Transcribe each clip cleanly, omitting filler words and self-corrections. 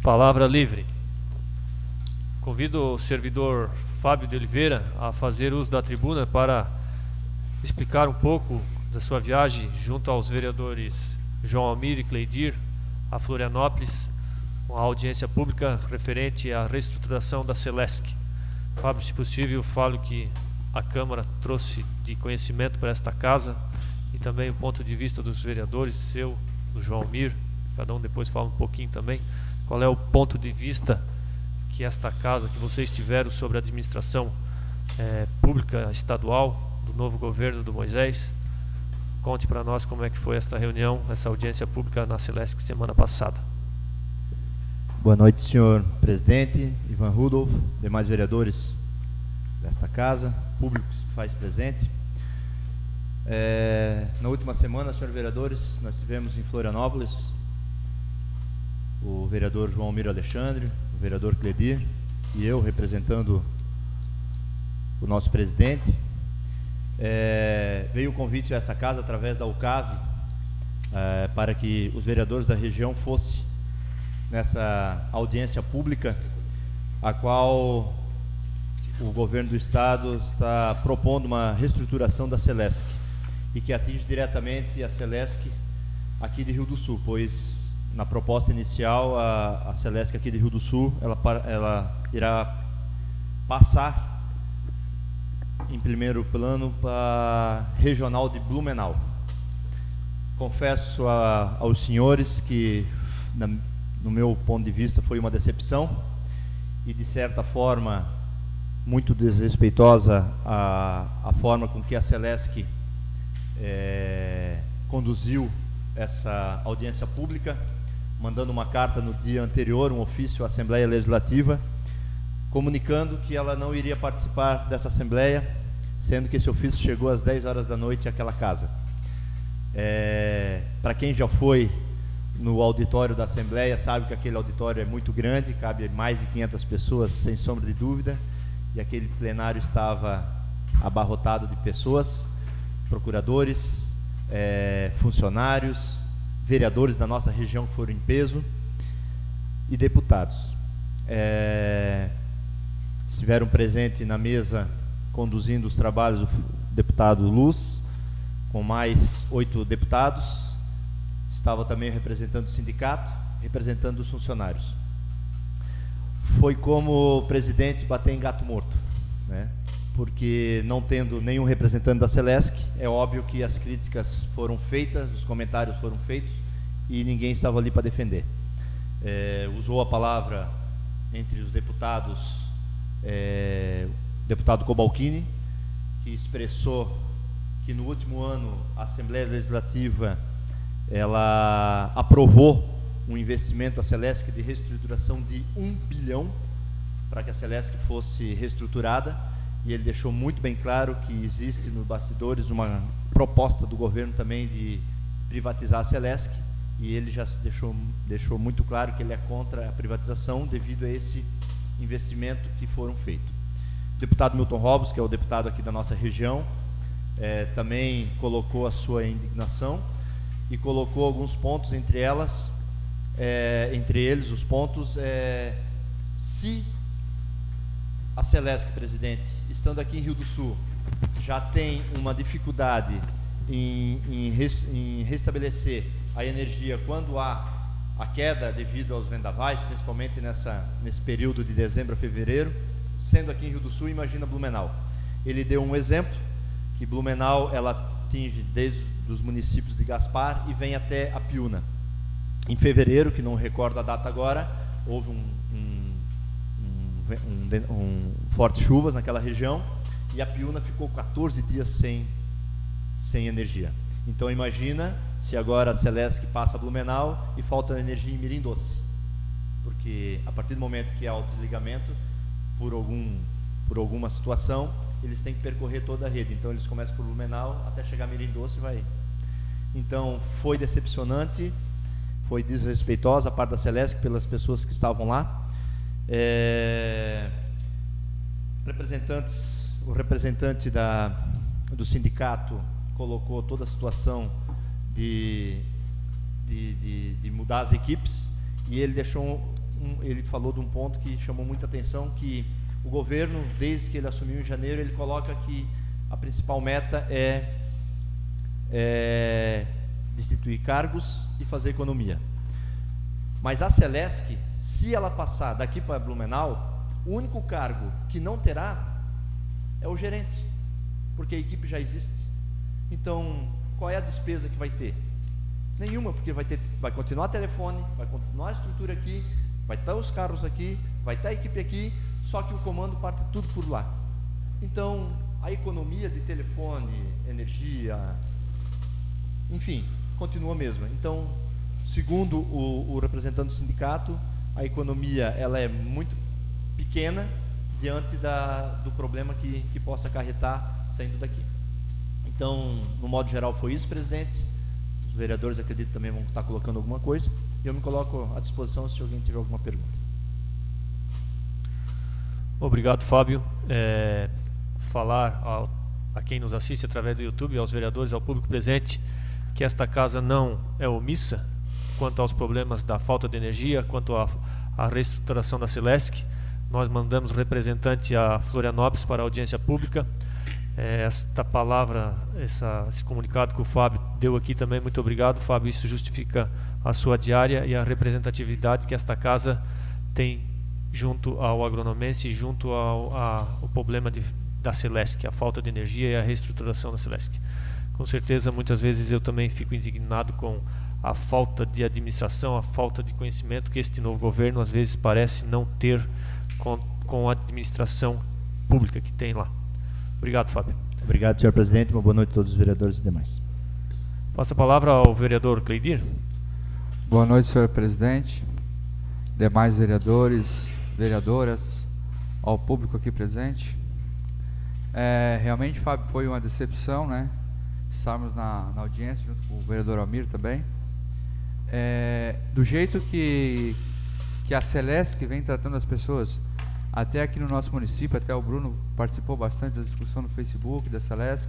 Palavra livre. Convido o servidor Fábio de Oliveira a fazer uso da tribuna para explicar um pouco da sua viagem junto aos vereadores João Almir e Cleidir a Florianópolis, com a audiência pública referente à reestruturação da Celesc. Fábio, se possível, fale o que a Câmara trouxe de conhecimento para esta casa e também o ponto de vista dos vereadores, seu, do João Almir, cada um depois fala um pouquinho também. Qual é o ponto de vista que esta casa, que vocês tiveram sobre a administração pública estadual do novo governo do Moisés? Conte para nós como é que foi esta reunião, essa audiência pública na Celesc semana passada. Boa noite, senhor presidente, Ivan Rudolph, demais vereadores desta casa, público que se faz presente. Na última semana, senhores vereadores, nós tivemos em Florianópolis o vereador João Almir Alexandre, o vereador Cleidir e eu representando o nosso presidente. Veio o convite a essa casa através da UCAV para que os vereadores da região fossem nessa audiência pública, a qual o governo do estado está propondo uma reestruturação da Celesc e que atinge diretamente a Celesc aqui de Rio do Sul, pois na proposta inicial a Celesc aqui de Rio do Sul ela irá passar em primeiro plano para a regional de Blumenau. Confesso aos senhores que no meu ponto de vista foi uma decepção e de certa forma muito desrespeitosa a forma com que a Celesc conduziu essa audiência pública, mandando uma carta no dia anterior, um ofício à Assembleia Legislativa, comunicando que ela não iria participar dessa Assembleia, sendo que esse ofício chegou às 10 horas da noite àquela casa. Para quem já foi no auditório da Assembleia, sabe que aquele auditório é muito grande, cabe mais de 500 pessoas, sem sombra de dúvida, e aquele plenário estava abarrotado de pessoas, procuradores, funcionários, vereadores da nossa região que foram em peso e deputados. Estiveram presentes na mesa, conduzindo os trabalhos, o deputado Luz, com mais 8 deputados. Estava também representando o sindicato, representando os funcionários. Foi como o presidente bater em gato morto, né? Porque não tendo nenhum representante da Celesc, é óbvio que as críticas foram feitas, os comentários foram feitos e ninguém estava ali para defender. Usou a palavra entre os deputados, o deputado Cobalcini, que expressou que no último ano a Assembleia Legislativa ela aprovou um investimento à Celesc de reestruturação de 1 bilhão para que a Celesc fosse reestruturada, e ele deixou muito bem claro que existe nos bastidores uma proposta do governo também de privatizar a Celesc, e ele já deixou muito claro que ele é contra a privatização devido a esse investimento que foram feitos. O deputado Milton Robles, que é o deputado aqui da nossa região, também colocou a sua indignação e colocou alguns pontos, entre eles os pontos, se a Celesc, presidente, estando aqui em Rio do Sul, já tem uma dificuldade em restabelecer a energia quando há a queda devido aos vendavais, principalmente nesse período de dezembro a fevereiro, sendo aqui em Rio do Sul, imagina Blumenau. Ele deu um exemplo, que Blumenau ela atinge desde os municípios de Gaspar e vem até a Piúna. Em fevereiro, que não recordo a data agora, houve fortes chuvas naquela região e a Piúna ficou 14 dias sem energia. Então imagina se agora a Celesc passa a Blumenau e falta energia em Mirim Doce, porque a partir do momento que há o desligamento por alguma situação, eles têm que percorrer toda a rede. Então eles começam por Blumenau até chegar a Mirim Doce e vai. Então foi decepcionante, foi desrespeitosa a parte da Celesc pelas pessoas que estavam lá. O representante do sindicato colocou toda a situação de mudar as equipes, e ele deixou ele falou de um ponto que chamou muita atenção, que o governo, desde que ele assumiu em janeiro, ele coloca que a principal meta é destituir cargos e fazer economia. Mas a Celesc, se ela passar daqui para Blumenau, o único cargo que não terá é o gerente, porque a equipe já existe. Então, qual é a despesa que vai ter? Nenhuma, porque vai continuar telefone, vai continuar a estrutura aqui, vai estar os carros aqui, vai estar a equipe aqui, só que o comando parte tudo por lá. Então, a economia de telefone, energia, enfim, continua a mesma. Então, segundo o representante do sindicato, a economia ela é muito pequena diante do problema que possa acarretar saindo daqui. Então, no modo geral foi isso, presidente. Os vereadores, acredito, também vão estar colocando alguma coisa. E eu me coloco à disposição se alguém tiver alguma pergunta. Obrigado, Fábio. Falar a quem nos assiste através do YouTube, aos vereadores, ao público presente, que esta casa não é omissa quanto aos problemas da falta de energia, quanto à reestruturação da Celesc. Nós mandamos representante a Florianópolis para a audiência pública. Esta palavra, esse comunicado que o Fábio deu aqui também, muito obrigado, Fábio. Isso justifica a sua diária e a representatividade que esta casa tem junto ao agronomense e junto ao problema da Celesc, a falta de energia e a reestruturação da Celesc. Com certeza, muitas vezes eu também fico indignado com a falta de administração, a falta de conhecimento que este novo governo às vezes parece não ter com a administração pública que tem lá. Obrigado, Fábio. Obrigado, senhor presidente. Uma boa noite a todos os vereadores e demais. Passo a palavra ao vereador Cleidir. Boa noite, senhor presidente, demais vereadores, vereadoras, ao público aqui presente. Realmente, Fábio, foi uma decepção, né? Estarmos na audiência junto com o vereador Almir também. Do jeito que a Celesc vem tratando as pessoas, até aqui no nosso município, até o Bruno participou bastante da discussão no Facebook da Celesc,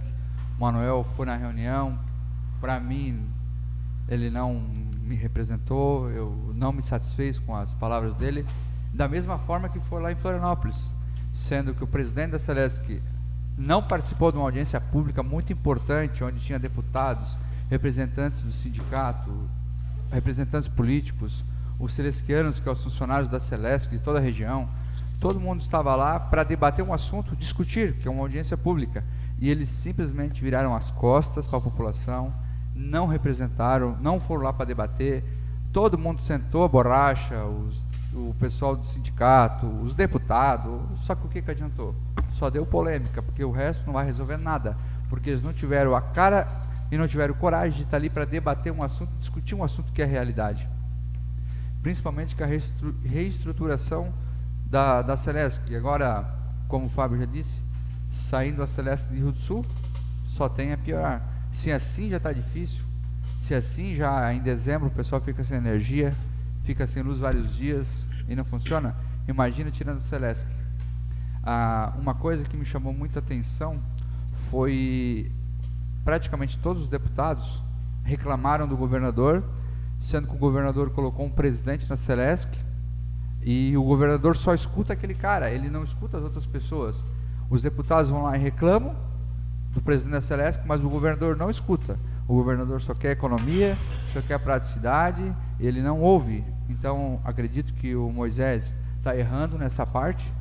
o Manuel foi na reunião, para mim ele não me representou, eu não me satisfiz com as palavras dele, da mesma forma que foi lá em Florianópolis, sendo que o presidente da Celesc não participou de uma audiência pública muito importante, onde tinha deputados, representantes do sindicato, representantes políticos, os celesquianos, que são os funcionários da Celesc, de toda a região. Todo mundo estava lá para debater um assunto, discutir, que é uma audiência pública. E eles simplesmente viraram as costas para a população, não representaram, não foram lá para debater. Todo mundo sentou a borracha, o pessoal do sindicato, os deputados. Só que o que adiantou? Só deu polêmica, porque o resto não vai resolver nada. Porque eles não tiveram a cara e não tiveram coragem de estar ali para debater um assunto, discutir um assunto que é realidade. Principalmente com a reestruturação da Celesc. E agora, como o Fábio já disse, saindo a Celesc de Rio do Sul, só tem a piorar. Se assim já está difícil, se assim já em dezembro o pessoal fica sem energia, fica sem luz vários dias e não funciona, imagina tirando a Celesc. Uma coisa que me chamou muita atenção foi praticamente todos os deputados reclamaram do governador, sendo que o governador colocou um presidente na Celesc e o governador só escuta aquele cara, ele não escuta as outras pessoas. Os deputados vão lá e reclamam do presidente da Celesc, mas o governador não escuta. O governador só quer economia, só quer praticidade, ele não ouve. Então, acredito que o Moisés está errando nessa parte,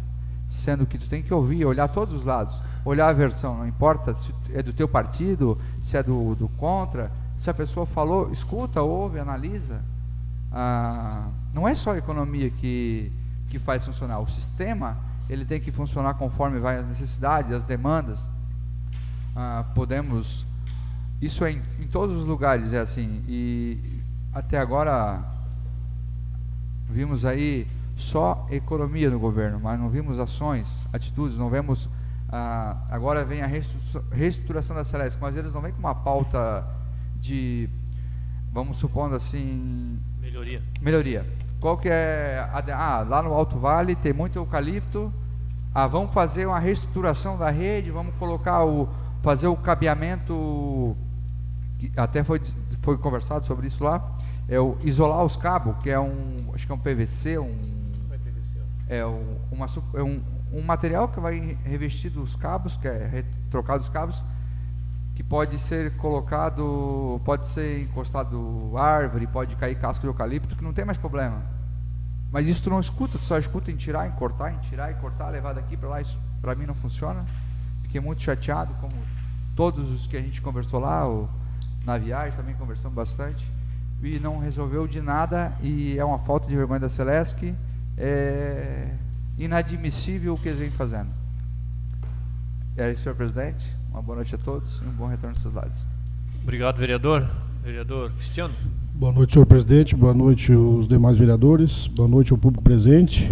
sendo que tu tem que ouvir, olhar todos os lados, olhar a versão, não importa se é do teu partido, se é do contra, se a pessoa falou, escuta, ouve, analisa. Não é só a economia que faz funcionar, o sistema ele tem que funcionar conforme vai as necessidades, as demandas. Isso é em todos os lugares, é assim, e até agora vimos aí só economia no governo, mas não vimos ações, atitudes, não vemos. Agora vem a reestruturação da Celesc, mas eles não vêm com uma pauta de, vamos supondo assim, melhoria. Qual que é lá no Alto Vale tem muito eucalipto, vamos fazer uma reestruturação da rede, vamos colocar fazer o cabeamento, até foi conversado sobre isso lá, isolar os cabos, que acho que é um PVC, um material que vai revestir os cabos, que é trocado os cabos, que pode ser colocado, pode ser encostado árvore, pode cair casco de eucalipto, que não tem mais problema. Mas isso tu não escuta, tu só escuta em tirar, em cortar, levar daqui para lá. Isso para mim não funciona. Fiquei muito chateado, como todos os que a gente conversou lá, na viagem também conversamos bastante, e não resolveu de nada, e é uma falta de vergonha da Celesc, é inadmissível o que eles vêm fazendo. É isso, senhor presidente. Uma boa noite a todos e um bom retorno aos seus lados. Obrigado, vereador. Vereador Cristiano. Boa noite, senhor presidente. Boa noite os demais vereadores. Boa noite ao público presente.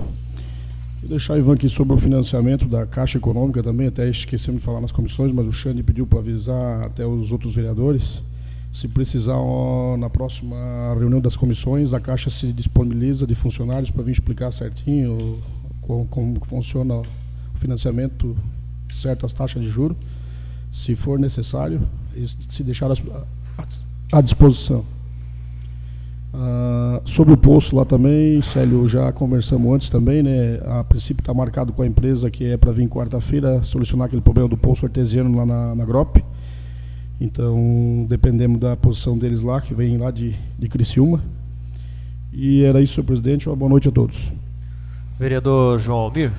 Vou deixar o Ivan aqui sobre o financiamento da Caixa Econômica também, até esquecemos de falar nas comissões, mas o Xande pediu para avisar até os outros vereadores. Se precisar, na próxima reunião das comissões, a Caixa se disponibiliza de funcionários para vir explicar certinho como funciona o financiamento, certas taxas de juros, se for necessário, se deixar à disposição. Sobre o poço lá também, Célio, já conversamos antes também, né? A princípio está marcado com a empresa que é para vir quarta-feira solucionar aquele problema do poço artesiano lá na Grop. Então, dependemos da posição deles lá, que vem lá de Criciúma. E era isso, senhor presidente. Uma boa noite a todos. Vereador João Almir.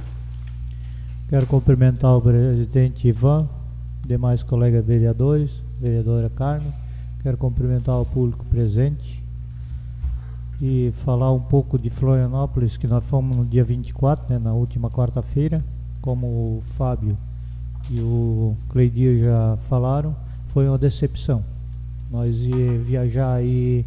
Quero cumprimentar o presidente Ivan, demais colegas vereadores, vereadora Carmen. Quero cumprimentar o público presente e falar um pouco de Florianópolis, que nós fomos no dia 24, né, na última quarta-feira. Como o Fábio e o Cleidir já falaram, foi uma decepção. Nós ia viajar aí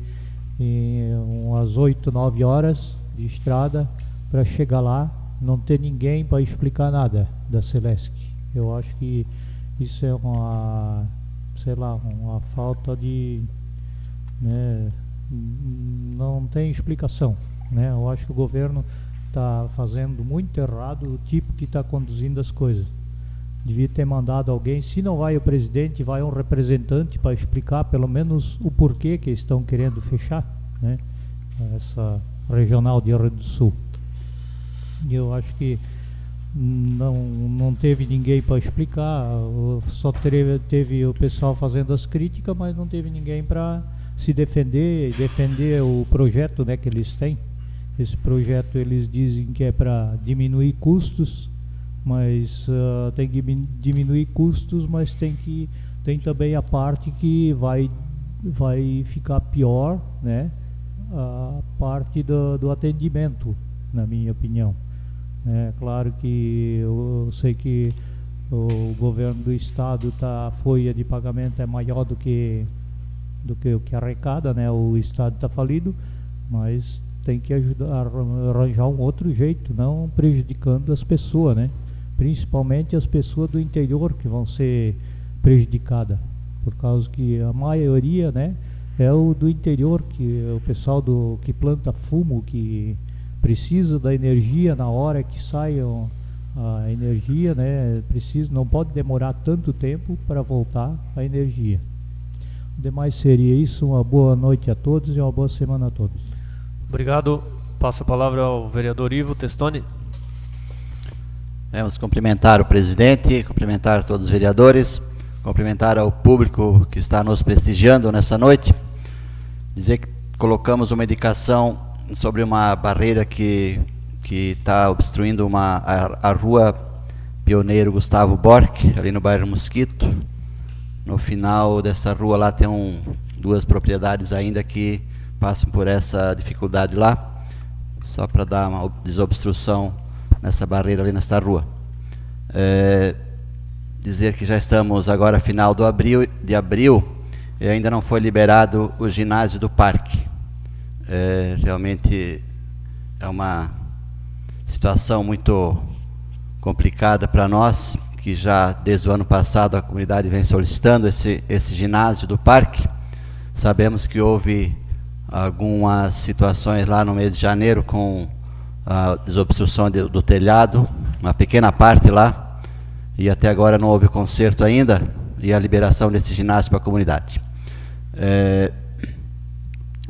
em umas 8, 9 horas de estrada para chegar lá, não ter ninguém para explicar nada da Celesc. Eu acho que isso é uma falta de, né, não tem explicação, né? Eu acho que o governo está fazendo muito errado o tipo que está conduzindo as coisas. Devia ter mandado alguém, se não vai o presidente, vai um representante para explicar pelo menos o porquê que estão querendo fechar, né, essa regional de Rio Grande do Sul. E eu acho que não teve ninguém para explicar, só teve o pessoal fazendo as críticas, mas não teve ninguém para se defender e defender o projeto, né, que eles têm. Esse projeto eles dizem que é para diminuir custos, mas tem que diminuir custos, mas tem também a parte que vai ficar pior, né, a parte do atendimento, na minha opinião. É claro que eu sei que o governo do estado, a folha de pagamento é maior do que o que arrecada, né? O estado está falido, mas tem que ajudar a arranjar um outro jeito, não prejudicando as pessoas, né? Principalmente as pessoas do interior que vão ser prejudicadas, por causa que a maioria, né, é o do interior, que é o pessoal que planta fumo, que precisa da energia na hora que sai a energia, né? Não pode demorar tanto tempo para voltar a energia. O demais seria isso. Uma boa noite a todos e uma boa semana a todos. Obrigado. Passo a palavra ao vereador Ivo Testoni. Vamos cumprimentar o presidente, cumprimentar todos os vereadores, cumprimentar ao público que está nos prestigiando nessa noite. Dizer que colocamos uma indicação sobre uma barreira que está obstruindo a rua Pioneiro Gustavo Borck, ali no bairro Mosquito. No final dessa rua lá tem duas propriedades ainda que passam por essa dificuldade lá, só para dar uma desobstrução nessa barreira ali nessa rua. Dizer que já estamos agora final de abril e ainda não foi liberado o ginásio do parque. Realmente é uma situação muito complicada para nós, que já desde o ano passado a comunidade vem solicitando esse ginásio do parque. Sabemos que houve algumas situações lá no mês de janeiro com a desobstrução do telhado, uma pequena parte lá, e até agora não houve conserto ainda e a liberação desse ginásio para a comunidade.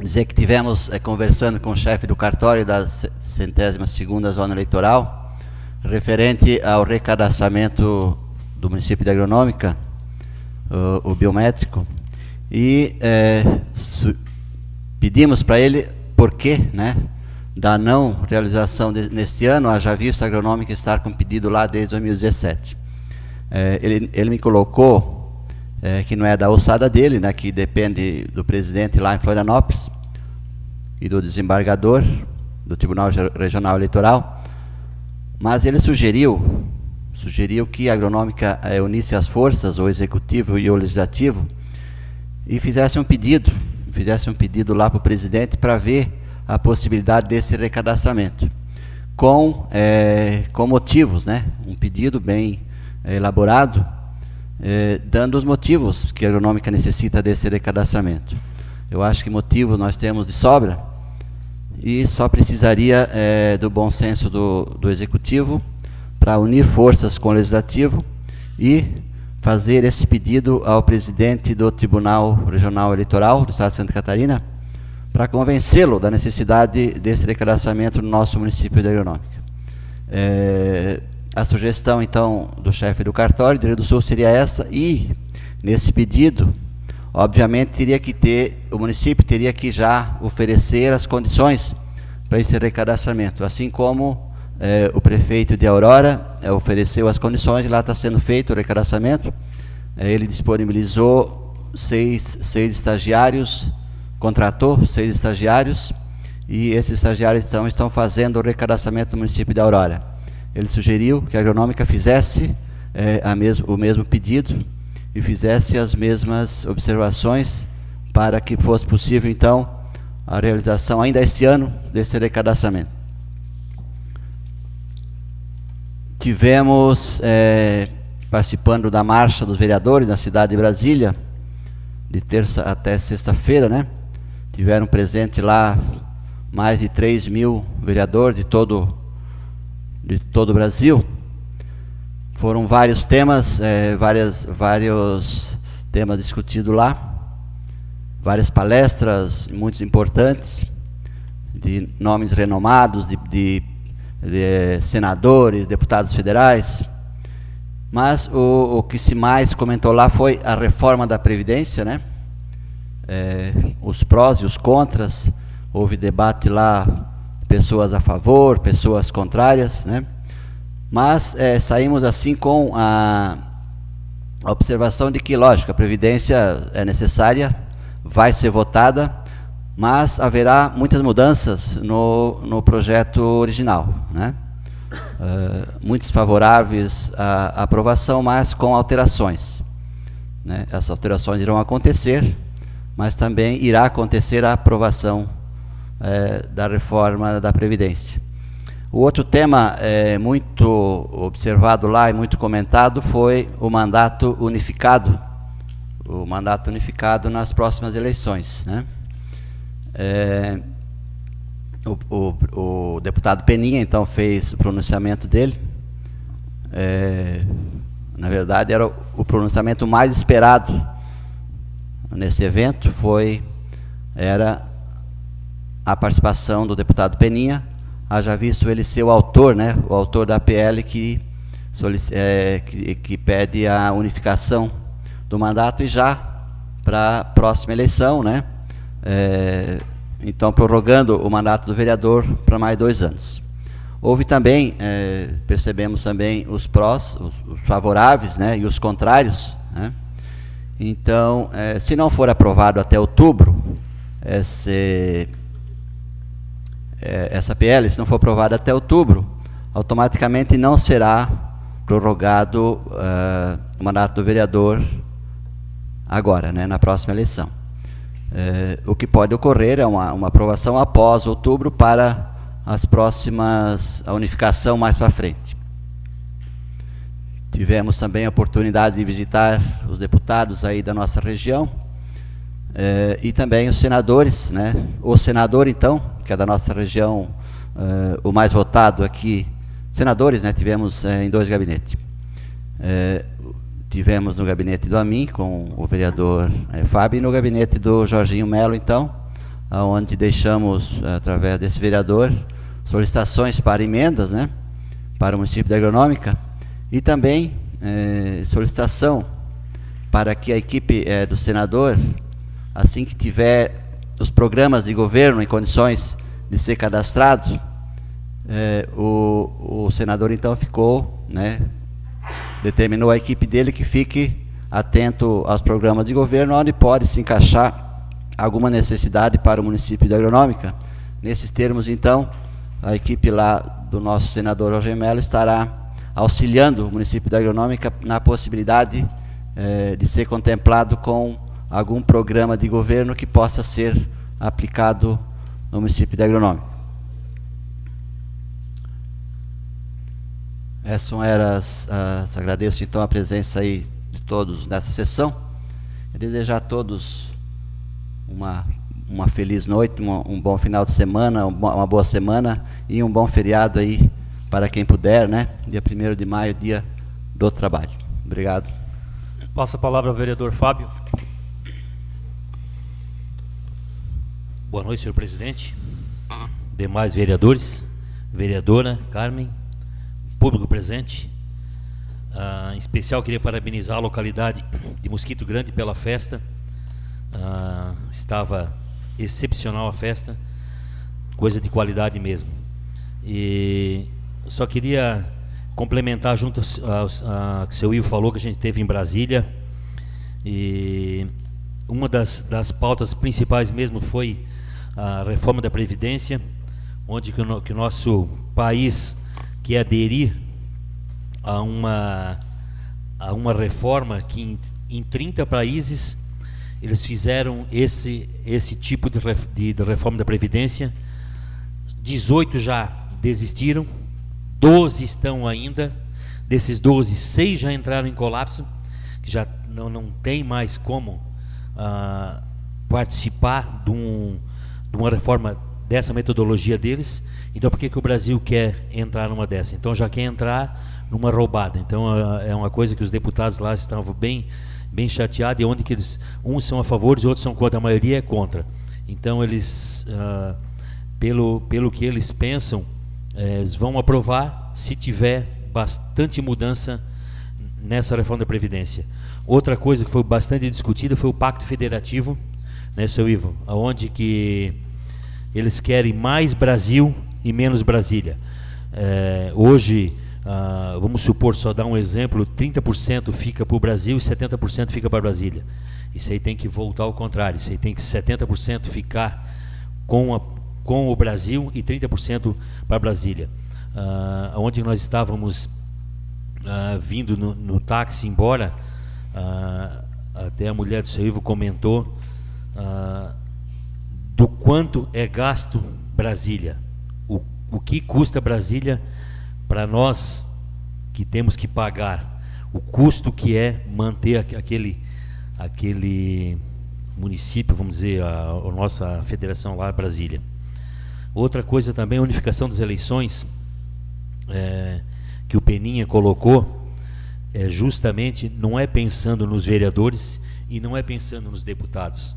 dizer que tivemos conversando com o chefe do cartório da 102ª Zona Eleitoral, referente ao recadastramento do município de Agronômica, o biométrico, e pedimos para ele por que, né, da não realização neste ano, haja visto a Agronômica estar com pedido lá desde 2017. Ele me colocou que não é da alçada dele, né, que depende do presidente lá em Florianópolis e do desembargador do Tribunal Regional Eleitoral, mas ele sugeriu que a Agronômica unisse as forças, o Executivo e o Legislativo, e fizesse um pedido lá para o presidente para ver a possibilidade desse recadastramento, com motivos, né, um pedido bem elaborado, dando os motivos que a Agronômica necessita desse recadastramento. Eu acho que motivos nós temos de sobra, e só precisaria do bom senso do Executivo para unir forças com o Legislativo e fazer esse pedido ao presidente do Tribunal Regional Eleitoral do Estado de Santa Catarina, para convencê-lo da necessidade desse recadastramento no nosso município de Agronômica. A sugestão, então, do chefe do cartório do Rio Grande do Sul seria essa, e, nesse pedido, obviamente, o município teria que já oferecer as condições para esse recadastramento, assim como o prefeito de Aurora ofereceu as condições, e lá está sendo feito o recadastramento. Ele disponibilizou seis estagiários, contratou 6 estagiários, e esses estagiários estão fazendo o recadastramento no município de Aurora. Ele sugeriu que a Agronômica fizesse o mesmo pedido e fizesse as mesmas observações para que fosse possível, então, a realização ainda este ano desse recadastramento. Tivemos, participando da Marcha dos Vereadores na cidade de Brasília, de terça até sexta-feira, né? Tiveram presente lá mais de 3.000 vereadores de todo o Brasil. Foram vários temas, vários temas discutidos lá, várias palestras, muitos importantes, de nomes renomados, de senadores, deputados federais. Mas o que se mais comentou lá foi a reforma da Previdência, né? Os prós e os contras. Houve debate lá, pessoas a favor, pessoas contrárias, né? Mas saímos assim com a observação de que, lógico, a Previdência é necessária, vai ser votada, mas haverá muitas mudanças no projeto original, né? Muitos favoráveis à aprovação, mas com alterações, né? Essas alterações irão acontecer, mas também irá acontecer a aprovação da reforma da Previdência. O outro tema muito observado lá e muito comentado foi o mandato unificado. O mandato unificado nas próximas eleições, né? O deputado Peninha, então, fez o pronunciamento dele. Na verdade, era o pronunciamento mais esperado nesse evento, era a participação do deputado Peninha, haja visto ele ser o autor, né, o autor da PL que pede a unificação do mandato, e já para a próxima eleição, né, então prorrogando o mandato do vereador para mais 2 anos. Houve também, percebemos também os prós, os favoráveis, né, e os contrários, né. Então, se não for aprovado até outubro, essa PL, se não for aprovada até outubro, automaticamente não será prorrogado o mandato do vereador agora, né, na próxima eleição. O que pode ocorrer é uma aprovação após outubro para a unificação mais para frente. Tivemos também a oportunidade de visitar os deputados aí da nossa região, e também os senadores, né? O senador, então, que é da nossa região, o mais votado aqui, senadores, né? Tivemos em 2 gabinetes. Tivemos no gabinete do AMIN, com o vereador Fábio, e no gabinete do Jorginho Melo, então, onde deixamos, através desse vereador, solicitações para emendas, né, para o município da Agronômica, e também solicitação para que a equipe do senador, assim que tiver os programas de governo em condições de ser cadastrado, o senador então ficou, né, determinou a equipe dele que fique atento aos programas de governo, onde pode se encaixar alguma necessidade para o município da Agronômica. Nesses termos, então, a equipe lá do nosso senador Roger Mello estará auxiliando o município da Agronômica na possibilidade de ser contemplado com algum programa de governo que possa ser aplicado no município da Agronômica. Essas eram agradeço então a presença aí de todos nessa sessão. E desejar a todos uma feliz noite, um bom final de semana, uma boa semana e um bom feriado aí para quem puder, né? Dia 1º de maio, dia do trabalho. Obrigado. Passa a palavra ao vereador Fábio. Boa noite, senhor presidente, demais vereadores, vereadora Carmen, público presente. Em especial, queria parabenizar a localidade de Mosquito Grande pela festa. Estava excepcional a festa, coisa de qualidade mesmo. E só queria complementar junto a que o seu Ivo falou, que a gente teve em Brasília. E uma das pautas principais mesmo foi a reforma da Previdência, onde que o nosso país quer aderir a uma reforma que em 30 países eles fizeram esse tipo de reforma da Previdência. 18 já desistiram, 12 estão ainda. Desses 12, 6 já entraram em colapso, que já não tem mais como participar de uma reforma dessa metodologia deles. Então, por que o Brasil quer entrar numa dessa? Então, já quer entrar numa roubada. Então, é uma coisa que os deputados lá estavam bem chateados, e onde que uns são a favor e outros são contra, a maioria é contra. Então, eles, pelo que eles pensam, eles vão aprovar se tiver bastante mudança nessa reforma da Previdência. Outra coisa que foi bastante discutida foi o Pacto Federativo, né, seu Ivo, onde que eles querem mais Brasil e menos Brasília. Hoje, vamos supor, só dar um exemplo, 30% fica para o Brasil e 70% fica para Brasília. Isso aí tem que voltar ao contrário, isso aí tem que 70% ficar com o Brasil e 30% para Brasília. Onde nós estávamos vindo no táxi embora, até a mulher do seu Ivo comentou do quanto é gasto Brasília, o que custa Brasília para nós que temos que pagar, o custo que é manter aquele município, vamos dizer, a nossa federação lá, Brasília. Outra coisa também, a unificação das eleições, que o Peninha colocou, justamente não é pensando nos vereadores e não é pensando nos deputados,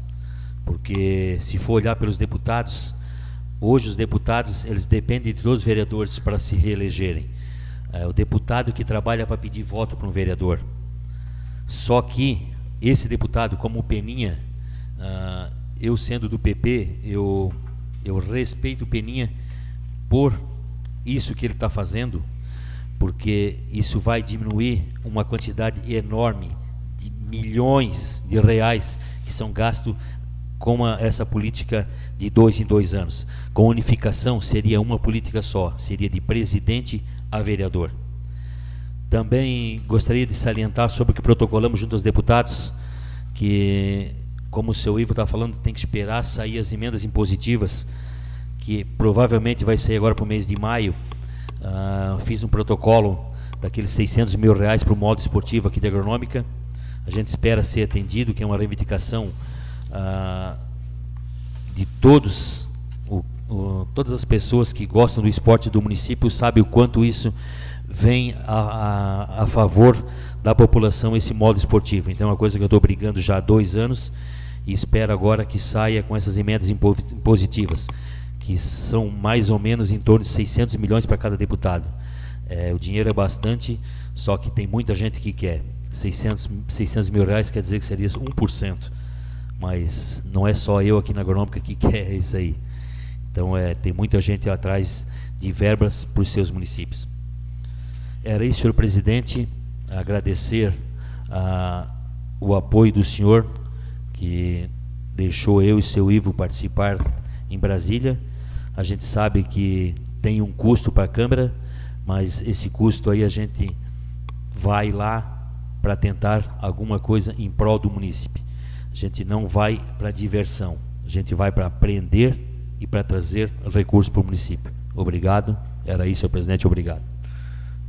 porque se for olhar pelos deputados, hoje os deputados eles dependem de todos os vereadores para se reelegerem. O deputado que trabalha para pedir voto para um vereador. Só que esse deputado, como o Peninha, eu sendo do PP, eu respeito o Peninha por isso que ele está fazendo, porque isso vai diminuir uma quantidade enorme de milhões de reais que são gastos com essa política de 2 em 2 anos. Com unificação seria uma política só, seria de presidente a vereador. Também gostaria de salientar sobre o que protocolamos junto aos deputados, que, como o seu Ivo está falando, tem que esperar sair as emendas impositivas, que provavelmente vai sair agora para o mês de maio. Fiz um protocolo daqueles 600 mil reais para o modo esportivo aqui da Agronômica. A gente espera ser atendido, que é uma reivindicação de todas as pessoas que gostam do esporte do município, sabem o quanto isso vem a favor da população, esse modo esportivo. Então é uma coisa que eu estou brigando já há 2 anos e espero agora que saia com essas emendas impositivas, que são mais ou menos em torno de 600 milhões para cada deputado. O dinheiro é bastante, só que tem muita gente que quer. 600 mil reais quer dizer que seria 1%, mas não é só eu aqui na Agronômica que quer isso aí. Então tem muita gente atrás de verbas para os seus municípios. Era isso, senhor presidente, agradecer o apoio do senhor, que deixou eu e seu Ivo participar em Brasília. A gente sabe que tem um custo para a Câmara, mas esse custo aí a gente vai lá para tentar alguma coisa em prol do município. A gente não vai para diversão, a gente vai para aprender e para trazer recursos para o município. Obrigado. Era isso, senhor presidente. Obrigado.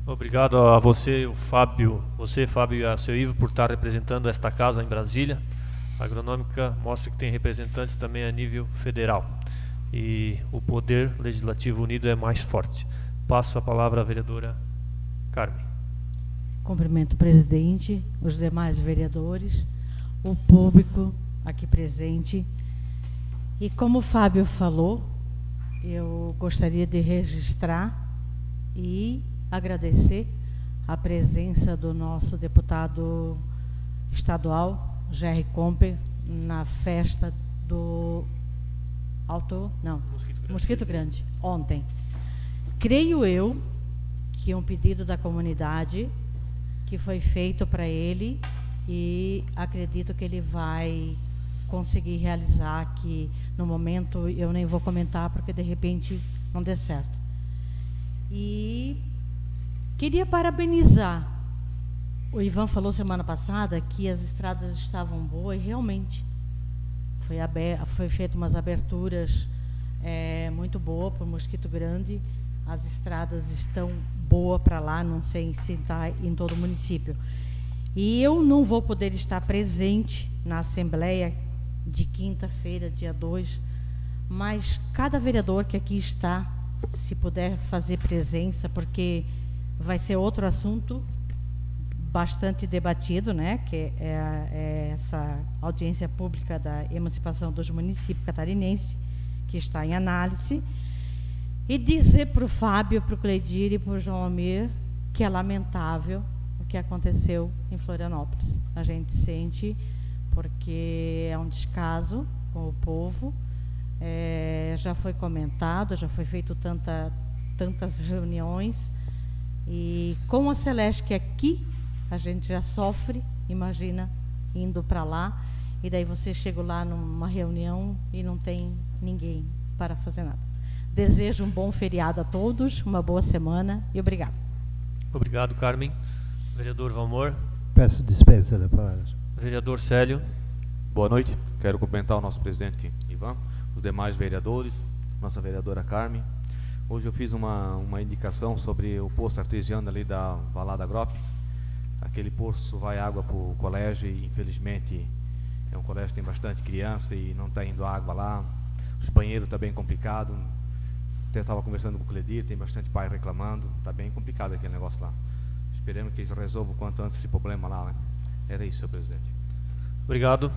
Obrigado a você, Fábio, e a seu Ivo, por estar representando esta casa em Brasília. A Agronômica mostra que tem representantes também a nível federal. E o poder legislativo unido é mais forte. Passo a palavra à vereadora Carmen. Cumprimento o presidente, os demais vereadores, o público aqui presente. E como o Fábio falou, eu gostaria de registrar e agradecer a presença do nosso deputado estadual, Jerry Comper, na festa do Mosquito Grande, ontem. Creio eu que é um pedido da comunidade que foi feito para ele, e acredito que ele vai conseguir realizar, que no momento eu nem vou comentar porque de repente não dê certo. E queria parabenizar. O Ivan falou semana passada que as estradas estavam boas, e realmente foi feita umas aberturas muito boas para o Mosquito Grande. As estradas estão boas para lá, não sei se está em todo o município. E eu não vou poder estar presente na Assembleia de quinta-feira, dia 2, mas cada vereador que aqui está, se puder fazer presença, porque vai ser outro assunto bastante debatido, né, que é essa audiência pública da emancipação dos municípios catarinenses, que está em análise. E dizer para o Fábio, para o Cleidir e para o João Almir que é lamentável o que aconteceu em Florianópolis. A gente sente, porque é um descaso com o povo. Já foi comentado, já foi feito tantas reuniões, e com a Celeste, que aqui a gente já sofre, imagina indo para lá, e daí você chega lá numa reunião e não tem ninguém para fazer nada. Desejo um bom feriado a todos, uma boa semana e obrigado. Obrigado, Carmen. Vereador Valmor. Peço dispensa da palavra. Vereador Célio. Boa noite. Quero cumprimentar o nosso presidente Ivan, os demais vereadores, nossa vereadora Carmen. Hoje eu fiz uma indicação sobre o poço artesiano ali da Valada Grop. Aquele poço vai água para o colégio e, infelizmente, é um colégio que tem bastante criança e não está indo água lá. Os banheiros estão bem complicados. Até estava conversando com o Cledir, tem bastante pai reclamando. Está bem complicado aquele negócio lá. Esperemos que eles resolvam o quanto antes esse problema lá, né? Era isso, senhor presidente. Obrigado.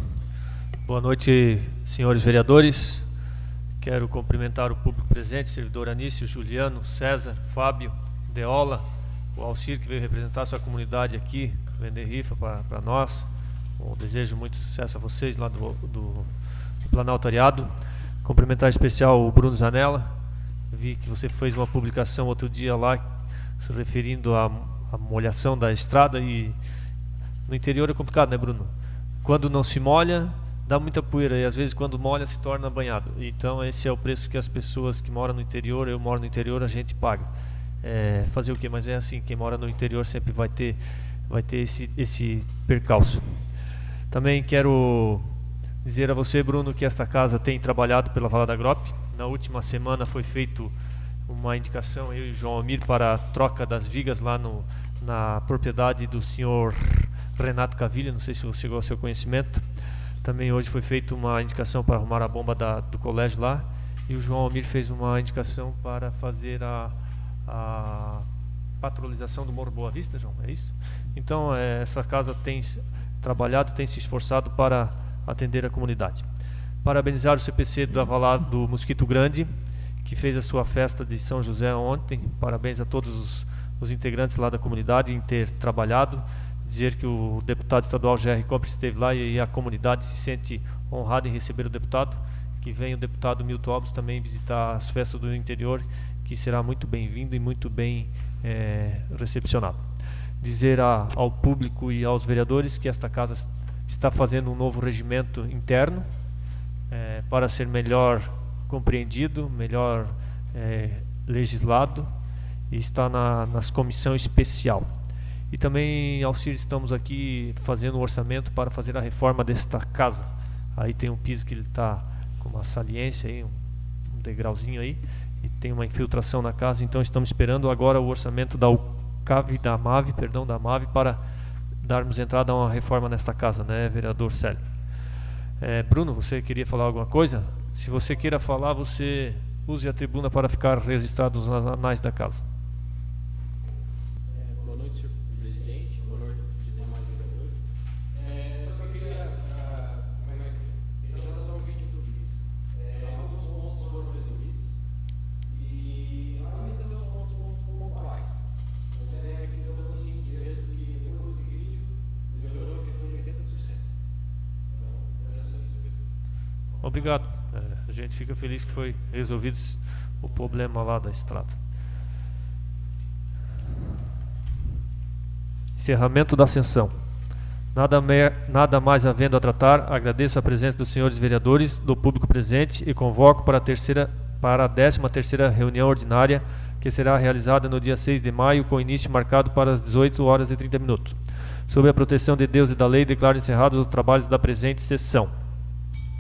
Boa noite, senhores vereadores. Quero cumprimentar o público presente, servidor Anício, Juliano, César, Fábio, Deola, o Alcir, que veio representar a sua comunidade aqui, vender rifa para nós. Bom, desejo muito sucesso a vocês lá do Planalto Areado. Cumprimentar em especial o Bruno Zanella. Vi que você fez uma publicação outro dia lá, se referindo à molhação da estrada, e no interior é complicado, né, Bruno? Quando não se molha, dá muita poeira, e às vezes quando molha se torna banhado. Então esse é o preço que as pessoas que moram no interior, eu moro no interior, a gente paga. Fazer o quê? Mas é assim, quem mora no interior sempre vai ter esse percalço. Também quero dizer a você, Bruno, que esta casa tem trabalhado pela Valada Grop. Na última semana foi feito uma indicação, eu e o João Almir, para a troca das vigas lá na propriedade do senhor Renato Cavilha, não sei se chegou ao seu conhecimento. Também hoje foi feita uma indicação para arrumar a bomba do colégio lá, e o João Almir fez uma indicação para fazer a patrolização do Morro Boa Vista, João, é isso? Então essa casa tem trabalhado, tem se esforçado para atender a comunidade. Parabenizar o CPC do Mosquito Grande, que fez a sua festa de São José ontem. Parabéns a todos os integrantes lá da comunidade em ter trabalhado. Dizer que o deputado estadual Jerry Compre esteve lá e a comunidade se sente honrada em receber o deputado. Que vem o deputado Milton Alves também visitar as festas do interior, que será muito bem-vindo e muito bem recepcionado. Dizer ao público e aos vereadores que esta casa está fazendo um novo regimento interno para ser melhor compreendido, melhor legislado, e está nas comissão especial. E também, Alcir, estamos aqui fazendo um orçamento para fazer a reforma desta casa. Aí tem um piso que ele está com uma saliência aí, um degrauzinho aí, e tem uma infiltração na casa, então estamos esperando agora o orçamento da MAVE para darmos entrada a uma reforma nesta casa, né, vereador Célio? Bruno, você queria falar alguma coisa? Se você queira falar, você use a tribuna para ficar registrado nos anais da casa. Boa noite, senhor presidente. Boa noite, demais vereadores. Só queria, em relação ao vídeo do vice, alguns pontos foram resolvidos e ainda tem uns pontos pontuais. Mas é que estamos assim, direto que o vídeo melhorou a questão de 80%. Então, essa é a Obrigado. A gente fica feliz que foi resolvido o problema lá da estrada. Encerramento da sessão. Nada mais havendo a tratar, agradeço a presença dos senhores vereadores, do público presente e convoco para a 13ª reunião ordinária, que será realizada no dia 6 de maio, com início marcado para as 18h30. Sob a proteção de Deus e da lei, declaro encerrados os trabalhos da presente sessão.